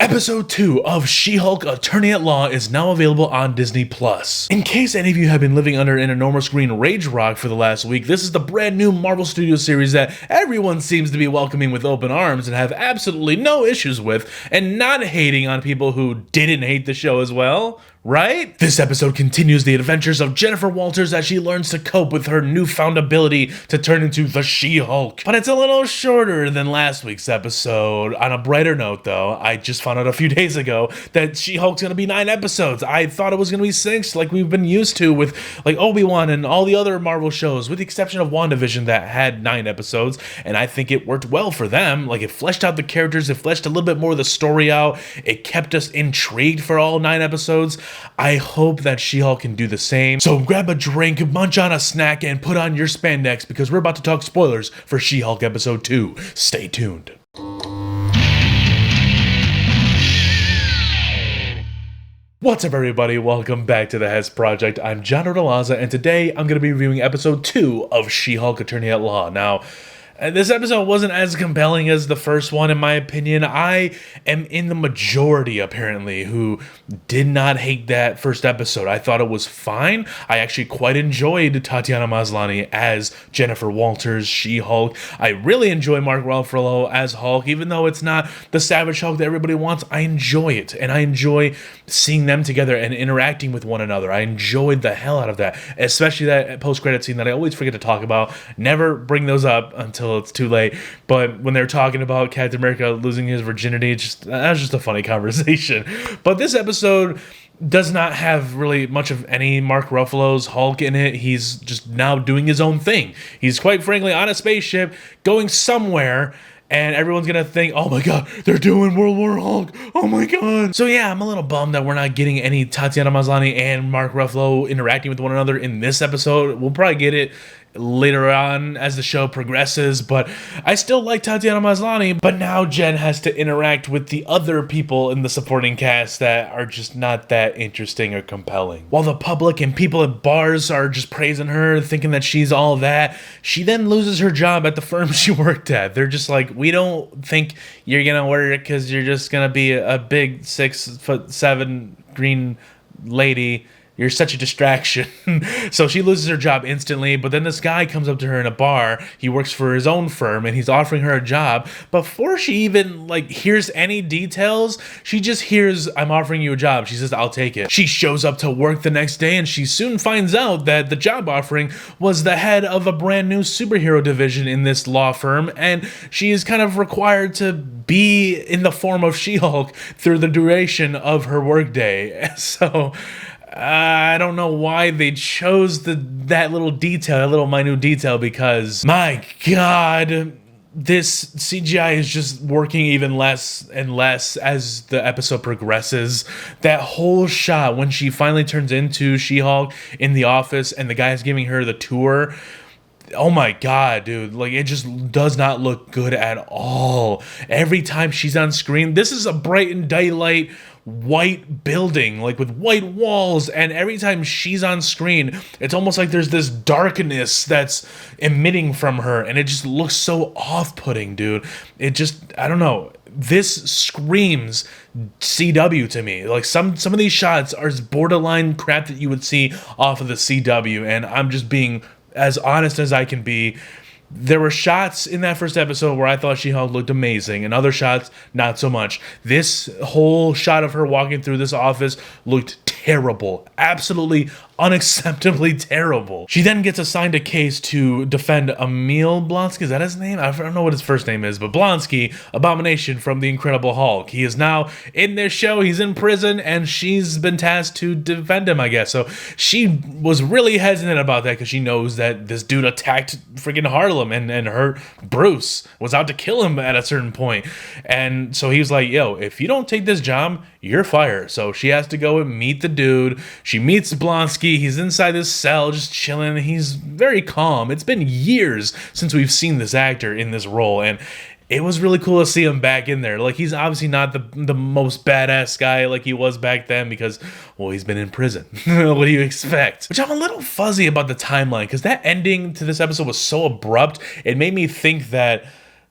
Episode 2 of She-Hulk Attorney at Law is now available on Disney+. In case any of you have been living under an enormous green rage rock for the last week, this is the brand new Marvel Studios series that everyone seems to be welcoming with open arms and have absolutely no issues with, and not hating on people who didn't hate the show as well. Right? This episode continues the adventures of Jennifer Walters as she learns to cope with her newfound ability to turn into the She-Hulk. But it's a little shorter than last week's episode. On a brighter note though, I just found out a few days ago that She-Hulk's gonna be 9 episodes. I thought it was gonna be 6 like we've been used to with like Obi-Wan and all the other Marvel shows, with the exception of WandaVision that had 9 episodes, and I think it worked well for them. Like, it fleshed out the characters, it fleshed a little bit more of the story out, it kept us intrigued for all 9 episodes. I hope that She-Hulk can do the same. So grab a drink, munch on a snack, and put on your spandex because we're about to talk spoilers for She-Hulk episode 2. Stay tuned. What's up, everybody? Welcome back to the Hes Project. I'm John Rodalaza, and today I'm going to be reviewing episode 2 of She-Hulk Attorney at Law. Now, this episode wasn't as compelling as the first one, in my opinion. I am in the majority, apparently, who did not hate that first episode. I thought it was fine. I actually quite enjoyed Tatiana Maslany as Jennifer Walters, She-Hulk. I really enjoy Mark Ruffalo as Hulk, even though it's not the Savage Hulk that everybody wants. I enjoy it, and I enjoy seeing them together and interacting with one another. I enjoyed the hell out of that, especially that post-credit scene that I always forget to talk about. Never bring those up until it's too late, but when they're talking about Captain America losing his virginity, that was just a funny conversation. But this episode does not have really much of any Mark Ruffalo's Hulk in it. He's just now doing his own thing. He's quite frankly on a spaceship going somewhere, and everyone's gonna think, oh my god, they're doing World War Hulk, oh my god. So yeah, I'm a little bummed that we're not getting any Tatiana Maslany and Mark Ruffalo interacting with one another in this episode. We'll probably get it later on as the show progresses, but I still like Tatiana Maslany. But now Jen has to interact with the other people in the supporting cast that are just not that interesting or compelling. While the public and people at bars are just praising her, thinking that she's all that, she then loses her job at the firm she worked at. They're just like, we don't think you're gonna work because you're just gonna be a big 6'7" green lady. You're such a distraction. So she loses her job instantly, but then this guy comes up to her in a bar. He works for his own firm, and he's offering her a job. Before she even, hears any details, she just hears, I'm offering you a job. She says, I'll take it. She shows up to work the next day, and she soon finds out that the job offering was the head of a brand new superhero division in this law firm, and she is kind of required to be in the form of She-Hulk through the duration of her workday. So I don't know why they chose that little detail, that little minute detail, because my god, this CGI is just working even less and less as the episode progresses. That whole shot when she finally turns into She-Hulk in the office and the guy's giving her the tour, oh my god, dude, it just does not look good at all. Every time she's on screen, this is a bright and daylight white building, with white walls, and every time she's on screen, it's almost like there's this darkness that's emitting from her, and it just looks so off-putting, dude. It just, I don't know, this screams CW to me. Some of these shots are borderline crap that you would see off of the CW, and I'm just being as honest as I can be. There were shots in that first episode where I thought She-Hulk looked amazing, and other shots, not so much. This whole shot of her walking through this office looked terrible. Absolutely unacceptably terrible. She then gets assigned a case to defend Emil Blonsky. Is that his name? I don't know what his first name is, but Blonsky, Abomination from The Incredible Hulk. He is now in this show. He's in prison, and she's been tasked to defend him, I guess. So she was really hesitant about that because she knows that this dude attacked freaking Harlem and hurt Bruce, was out to kill him at a certain point. And so he was like, yo, if you don't take this job, you're fired. So she has to go and meet the dude. She meets Blonsky. He's inside this cell just chilling. He's very calm. It's been years since we've seen this actor in this role, and it was really cool to see him back in there. He's obviously not the most badass guy like he was back then because, well, he's been in prison. What do you expect? Which I'm a little fuzzy about the timeline, because that ending to this episode was so abrupt. It made me think that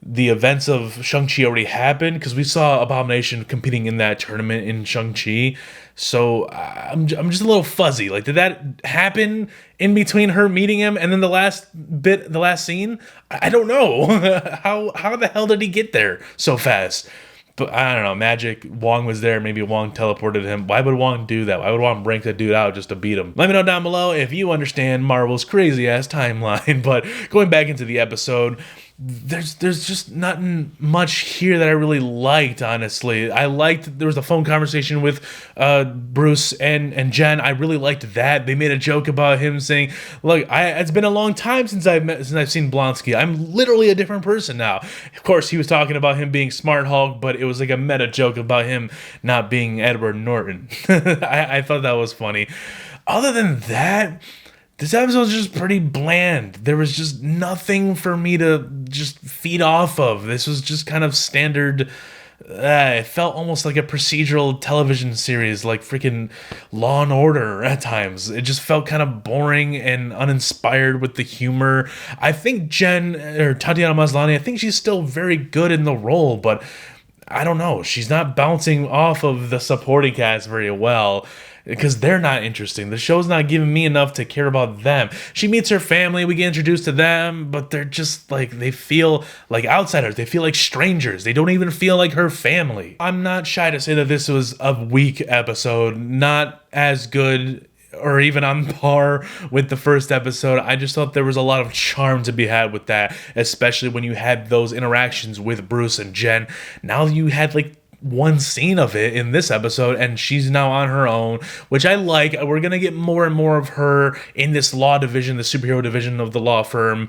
the events of Shang-Chi already happened, because we saw Abomination competing in that tournament in Shang-Chi. So I'm just a little fuzzy. Like, did that happen in between her meeting him and then the last scene? I don't know. How the hell did he get there so fast? But I don't know. Magic. Wong was there. Maybe Wong teleported him. Why would Wong do that? Why would Wong break that dude out just to beat him? Let me know down below if you understand Marvel's crazy ass timeline. But going back into the episode, there's just not much here that I really liked, honestly. There was a phone conversation with Bruce and Jen. I really liked that. They made a joke about him saying, look, it's been a long time since I've seen Blonsky. I'm literally a different person now. Of course, he was talking about him being Smart Hulk, but it was like a meta joke about him not being Edward Norton. I thought that was funny. Other than that, this episode was just pretty bland. There was just nothing for me to just feed off of. This was just kind of standard. It felt almost like a procedural television series, like freaking Law and Order at times. It just felt kind of boring and uninspired with the humor. I think Tatiana Maslany, I think she's still very good in the role, but I don't know. She's not bouncing off of the supporting cast very well, because they're not interesting. The show's not giving me enough to care about them. She meets her family, we get introduced to them, but they're just like, they feel like outsiders. They feel like strangers. They don't even feel like her family. I'm not shy to say that this was a weak episode, not as good or even on par with the first episode. I just thought there was a lot of charm to be had with that, especially when you had those interactions with Bruce and Jen. Now you had like one scene of it in this episode, and she's now on her own, which I like. We're gonna get more and more of her in this law division, the superhero division of the law firm.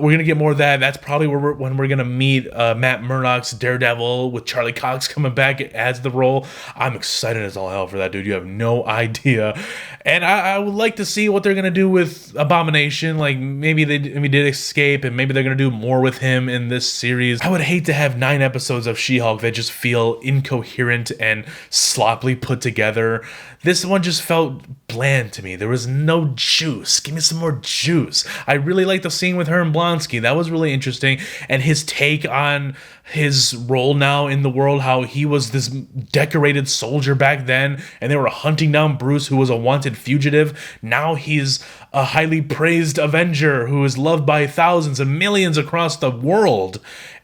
We're gonna get more of that. That's probably when we're gonna meet Matt Murdock's Daredevil, with Charlie Cox coming back as the role. I'm excited as all hell for that, dude. You have no idea. And I would like to see what they're gonna do with Abomination. Like, maybe they did escape, and maybe they're gonna do more with him in this series. I would hate to have 9 episodes of She-Hulk that just feel incoherent and sloppily put together. This one just felt bland to me. There was no juice. Give me some more juice. I really liked the scene with her and Blonsky. That was really interesting. And his take on his role now in the world, how he was this decorated soldier back then, and they were hunting down Bruce, who was a wanted fugitive. Now he's a highly praised Avenger who is loved by thousands and millions across the world.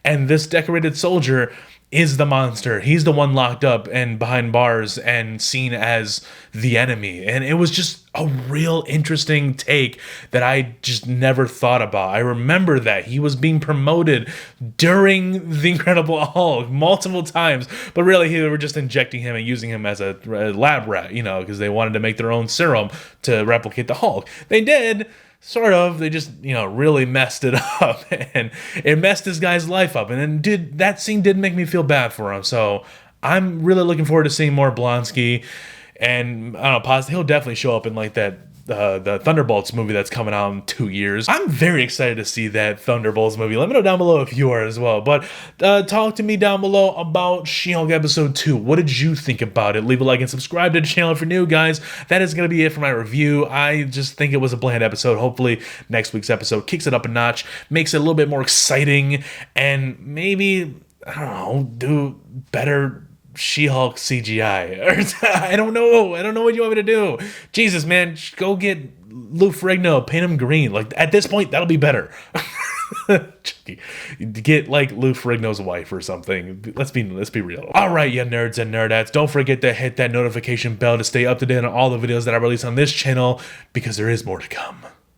And this decorated soldier is the monster. He's the one locked up and behind bars and seen as the enemy. And it was just a real interesting take that I just never thought about. I remember that he was being promoted during The Incredible Hulk multiple times, but really they were just injecting him and using him as a lab rat, because they wanted to make their own serum to replicate the Hulk. They did. Sort of. They just, really messed it up, and it messed this guy's life up. And then that scene did make me feel bad for him. So I'm really looking forward to seeing more Blonsky. And I don't know, he'll definitely show up in like that the Thunderbolts movie that's coming out in 2 years. I'm very excited to see that Thunderbolts movie. Let me know down below if you are as well. But talk to me down below about She-Hulk episode 2. What did you think about it? Leave a like and subscribe to the channel if you're new, guys. That is going to be it for my review. I just think it was a bland episode. Hopefully next week's episode kicks it up a notch, makes it a little bit more exciting, and maybe, I don't know, do better She-Hulk CGI. I don't know what you want me to do. Jesus, man, go get Lou Ferrigno, paint him green. Like, at this point, that'll be better. Get like Lou Ferrigno's wife or something. Let's be real. All right, you nerds and nerdettes, don't forget to hit that notification bell to stay up to date on all the videos that I release on this channel, because there is more to come.